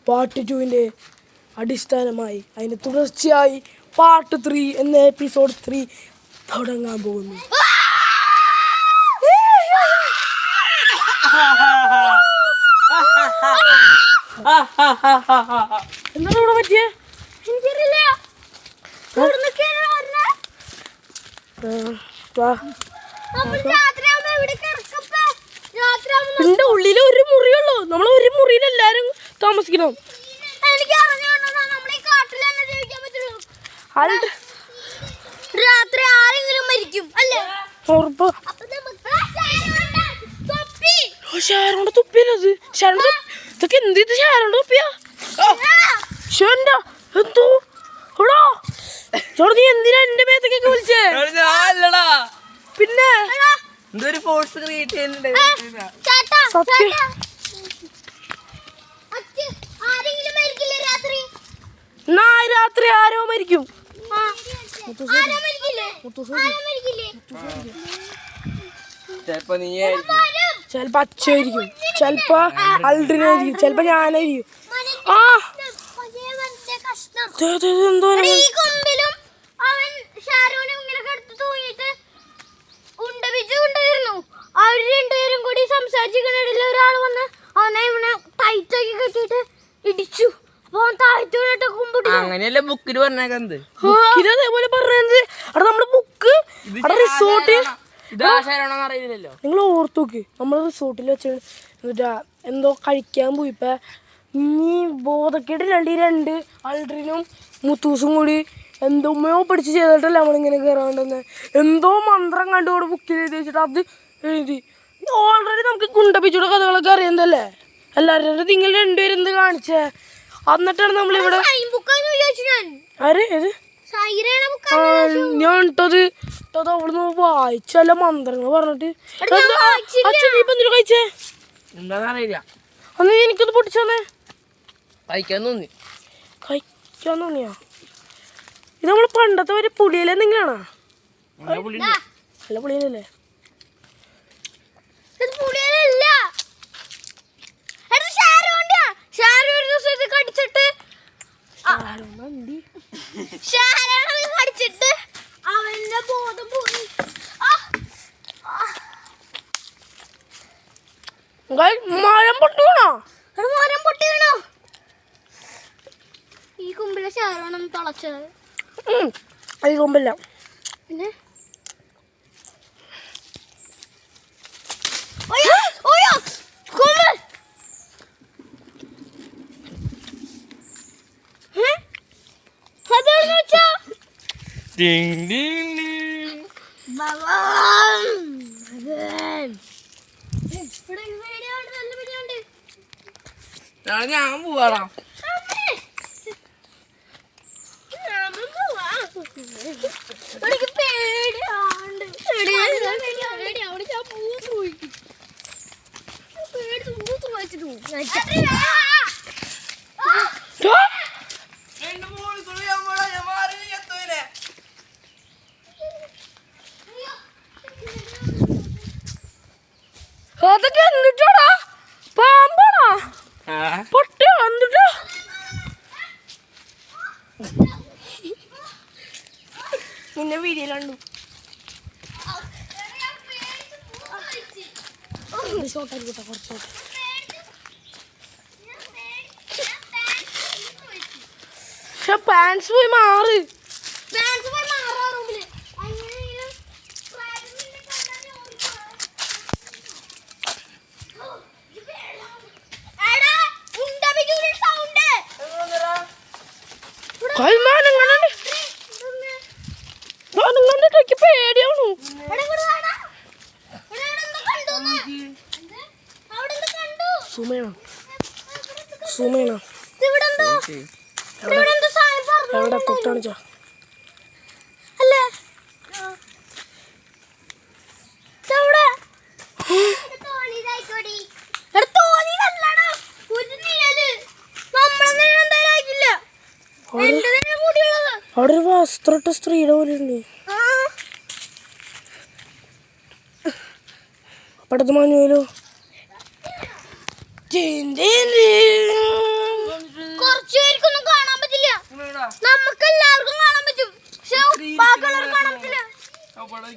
Part 2 അടിസ്ഥാനമായി അതിന് തുടർച്ചയായി പാർട്ട് 3 എന്ന എപ്പിസോഡ് 3 തുടങ്ങാൻ പോകുന്നു. എന്താണ് ഇവിടെ പറ്റിയേ? എന്റെ ഉള്ളിൽ ഒരു മുറിയുള്ളൂ. നമ്മൾ ഒരു മുറിയിൽ എല്ലാരും താമസിക്കണം. രാത്രി ആരെങ്കിലും മരിക്കും അല്ലേ? ഷാരോണ്ട് തുപ്പിയത് ഇതൊക്കെ എന്ത് ഇത്? ഷാരോണ്ട് തുപ്പിയാ എന്തോ നീ എന്തിനാ എന്റെ മേത്തൊക്കെ വിളിച്ചേ? പിന്നെ സത്യം രാത്രി ആരോ മരിക്കും. ചെലപ്പോ അച്ഛായിരിക്കും, ചെലപ്പോ അൾഡ്രിനായിരിക്കും, ചെലപ്പോ ഞാനായിരിക്കും. എന്തോ അവര് രണ്ടുപേരും കൂടി സംസാരിച്ചിരിക്കുന്നിടയിൽ ഒരാൾ വന്ന് അവനെ ഇവനെ ടൈറ്റാക്കി കെട്ടിട്ട് ഇടിച്ചു. അങ്ങനെയല്ലേ ബുക്കില് പറഞ്ഞേക്കുന്നത്. അതേപോലെ പറഞ്ഞത് നമ്മുടെ ബുക്ക് റിസോർട്ടിൽ അറിയില്ലല്ലോ. നിങ്ങൾ ഓർത്തു നോക്ക്, നമ്മൾ റിസോർട്ടിൽ വെച്ച് എന്നിട്ടാ എന്തോ കഴിക്കാൻ പോയിപ്പോ നീ ബോധക്കേട് രണ്ട് അൾഡ്രിനും മുത്തൂസും കൂടി എന്തോമ്മയോ പഠിച്ച് ചെയ്തിട്ടല്ല നമ്മളിങ്ങനെ കയറാണ്ടെന്ന് എന്തോ മന്ത്രം കണ്ടുകൂടെ ബുക്കിൽ എഴുതി വെച്ചിട്ട് അത് എഴുതി. ഓൾറെഡി നമുക്ക് കുണ്ടപ്പിച്ചൂടെ കഥകളൊക്കെ അറിയുന്നതല്ലേ. എല്ലാവരും നിങ്ങൾ രണ്ടുപേരും എന്ത് കാണിച്ചേ? എന്നിട്ടാണ് നമ്മളിവിടെ ഞാൻ ഇട്ടത് അവിടുന്ന് വായിച്ചല്ല മന്ത്രങ്ങൾ പറഞ്ഞിട്ട് കഴിച്ചേ എന്താന്നറിയില്ല. അന്ന് എനിക്കത് പൊട്ടിച്ചോന്നേ കഴിക്കാൻ തോന്നിയാ. ഇത് നമ്മള് പണ്ടത്തെ ഒരു പുളിയില എന്തെങ്കിലാണോ? നല്ല പുളിയിലല്ലേ? കടിച്ചിട്ട് അവന്റെ ബോധം പോയി. മരം പൊട്ടി വീണോ? മരം പൊട്ടി വീണോ? ഈ കൊമ്പിലെ ഷാരോണം തളച്ചത്. ഈ കൊമ്പല്ല പിന്നെ ഞാൻ പോവാടാ. അതൊക്കെ എന്നിട്ടാടാ പാമ്പാണോ പൊട്ടിയോ? എന്നിട്ടോ നിന്നെ വീഡിയോയിലുണ്ടു. ഷോട്ടായിക്കോട്ടെ, കുറച്ചോട്ടെ. പക്ഷെ പാൻസ് പോയി മാറ്. പേടിയാവണു. സുമേണ എവിടെ തൊട്ടാണിച്ചാ? അവിടെ ഒരു വസ്ത്രട്ട സ്ത്രീയുടെ പോലെ ഉണ്ട്. അപ്പടത്ത് മാഞ്ഞുപോലോ. അവിടെ